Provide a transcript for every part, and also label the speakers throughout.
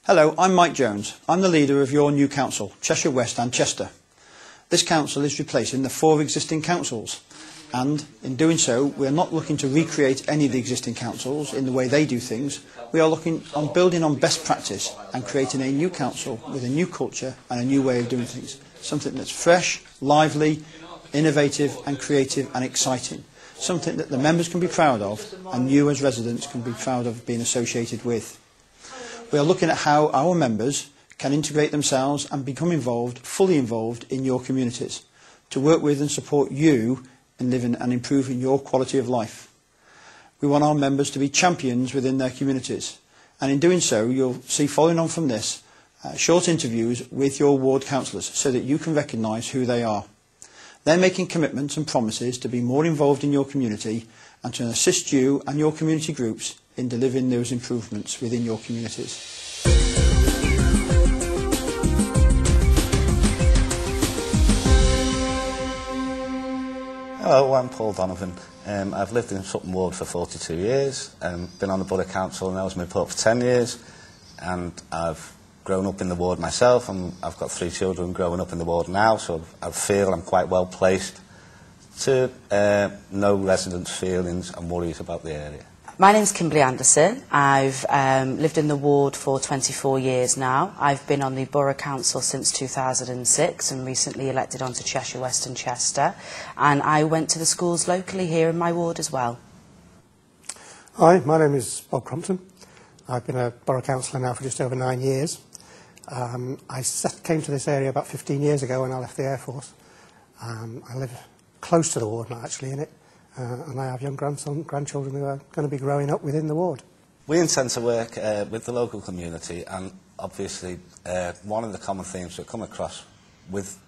Speaker 1: Hello, I'm Mike Jones. I'm the leader of your new council, Cheshire West and Chester. This council is replacing the 4 existing councils, and in doing so we're not looking to recreate any of the existing councils in the way they do things. We are looking on building on best practice and creating a new council with a new culture and a new way of doing things. Something that's fresh, lively, innovative and creative and exciting. Something that the members can be proud of and you as residents can be proud of being associated with. We are looking at how our members can integrate themselves and become involved, fully involved in your communities, to work with and support you in living and improving your quality of life. We want our members to be champions within their communities, and in doing so you'll see, following on from this, short interviews with your ward councillors so that you can recognise who they are. They're making commitments and promises to be more involved in your community and to assist you and your community groups in delivering those improvements within your communities.
Speaker 2: Hello, I'm Paul Donovan. I've lived in Sutton Ward for 42 years, been on the Borough Council and Ellesmere Port for 10 years, and I've grown up in the ward myself, and I've got 3 children growing up in the ward now, so I feel I'm quite well placed to know residents' feelings and worries about the area.
Speaker 3: My name's Kimberley Anderson. I've lived in the ward for 24 years now. I've been on the Borough Council since 2006 and recently elected onto Cheshire West and Chester. And I went to the schools locally here in my ward as well.
Speaker 4: Hi, my name is Bob Crompton. I've been a Borough Councillor now for just over 9 years. I came to this area about 15 years ago when I left the Air Force. I live close to the ward, not actually in it. And I have young grandchildren who are going to be growing up within the ward.
Speaker 2: We intend to work with the local community, and obviously one of the common themes that come across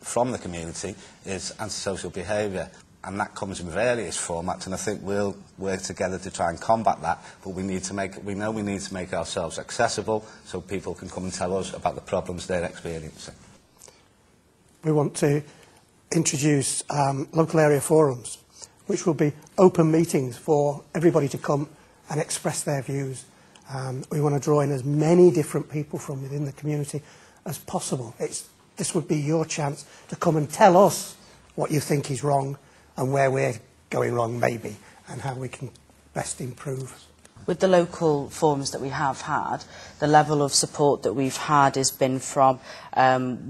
Speaker 2: from the community is antisocial behaviour, and that comes in various formats, and I think we'll work together to try and combat that, but we know we need to make ourselves accessible so people can come and tell us about the problems they're experiencing.
Speaker 4: We want to introduce local area forums, which will be open meetings for everybody to come and express their views. We want to draw in as many different people from within the community as possible. This would be your chance to come and tell us what you think is wrong and where we're going wrong maybe, and how we can best improve.
Speaker 3: With the local forums that we have had, the level of support that we've had has been from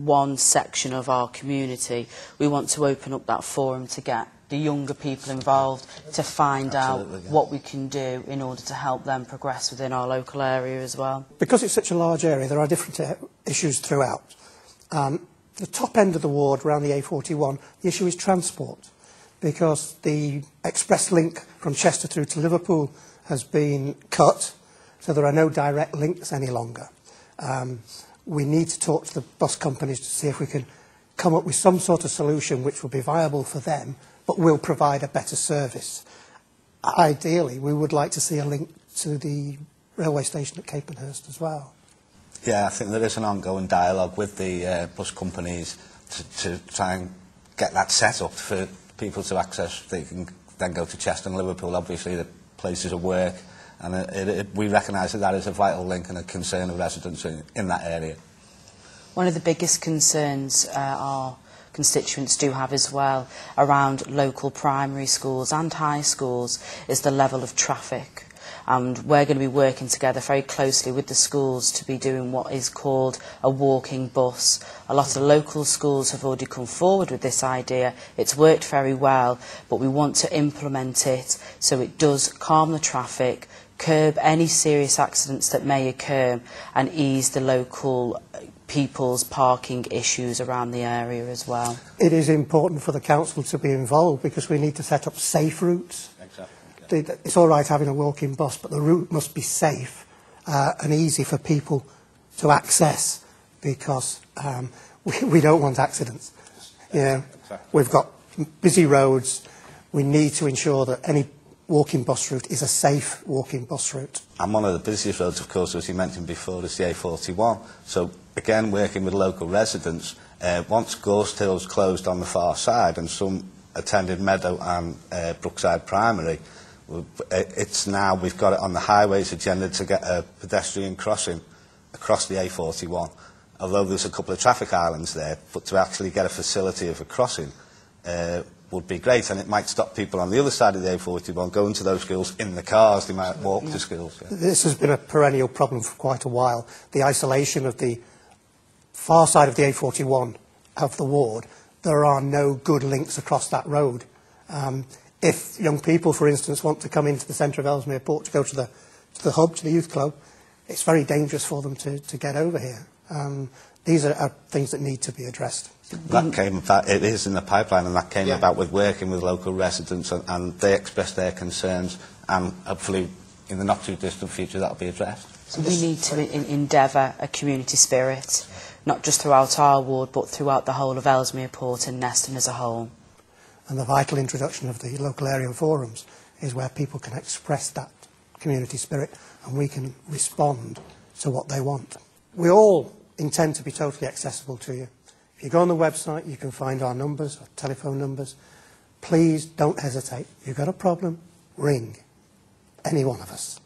Speaker 3: one section of our community. We want to open up that forum to get the younger people involved to find out what we can do in order to help them progress within our local area as well. Because
Speaker 4: it's such a large area, there are different issues throughout. The top end of the ward, around the A41, the issue is transport, because the express link from Chester through to Liverpool has been cut, so there are no direct links any longer. We need to talk to the bus companies to see if we can come up with some sort of solution which will be viable for them, but will provide a better service. Ideally, we would like to see a link to the railway station at Capenhurst as well.
Speaker 2: Yeah, I think there is an ongoing dialogue with the bus companies to try and get that set up for people to access. They can then go to Chester and Liverpool, obviously the places of work, and we recognise that is a vital link and a concern of residents in that area.
Speaker 3: One of the biggest concerns our constituents do have as well around local primary schools and high schools is the level of traffic, and we're going to be working together very closely with the schools to be doing what is called a walking bus. A lot of local schools have already come forward with this idea. It's worked very well, but we want to implement it so it does calm the traffic, curb any serious accidents that may occur, and ease the local people's parking issues around the area as well.
Speaker 4: It is important for the council to be involved because we need to set up safe routes. Exactly. Yeah. It's all right having a walking bus, but the route must be safe and easy for people to access, because we don't want accidents. You know, exactly. We've got busy roads. We need to ensure that any walking bus route is a safe walking bus route.
Speaker 2: And one of the busiest roads, of course, as you mentioned before, is the A41. So, again, working with local residents, once Gorse Hill's closed on the far side and some attended Meadow and Brookside Primary, we've got it on the highways agenda to get a pedestrian crossing across the A41, although there's a couple of traffic islands there, but to actually get a facility of a crossing would be great, and it might stop people on the other side of the A41 going to those schools in the cars. They might walk to schools. Yeah.
Speaker 4: This has been a perennial problem for quite a while. The isolation of the far side of the A41 of the ward, there are no good links across that road. If young people, for instance, want to come into the centre of Ellesmere Port to go to the hub, to the youth club, it's very dangerous for them to get over here. These are things that need to be addressed.
Speaker 2: That came about, it is in the pipeline, and that came about with working with local residents, and they expressed their concerns, and hopefully in the not too distant future that'll be addressed.
Speaker 3: So we need to endeavour a community spirit, not just throughout our ward, but throughout the whole of Ellesmere Port and Neston as a whole.
Speaker 4: And the vital introduction of the local area forums is where people can express that community spirit, and we can respond to what they want. We all intend to be totally accessible to you. If you go on the website, you can find our numbers, our telephone numbers. Please don't hesitate. If you've got a problem, ring any one of us.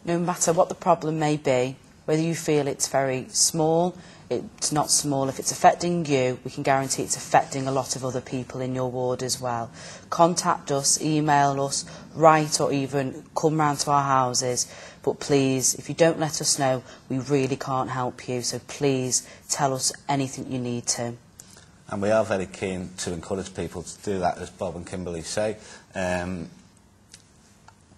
Speaker 3: No matter what the problem may be, whether you feel it's very small, it's not small, if it's affecting you, we can guarantee it's affecting a lot of other people in your ward as well. Contact us, email us, write, or even come round to our houses. But please, if you don't let us know, we really can't help you. So please tell us anything you need to.
Speaker 2: And we are very keen to encourage people to do that, as Bob and Kimberley say.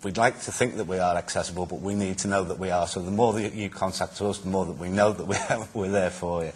Speaker 2: We'd like to think that we are accessible, but we need to know that we are. So the more that you contact us, the more that we know that we're there for you.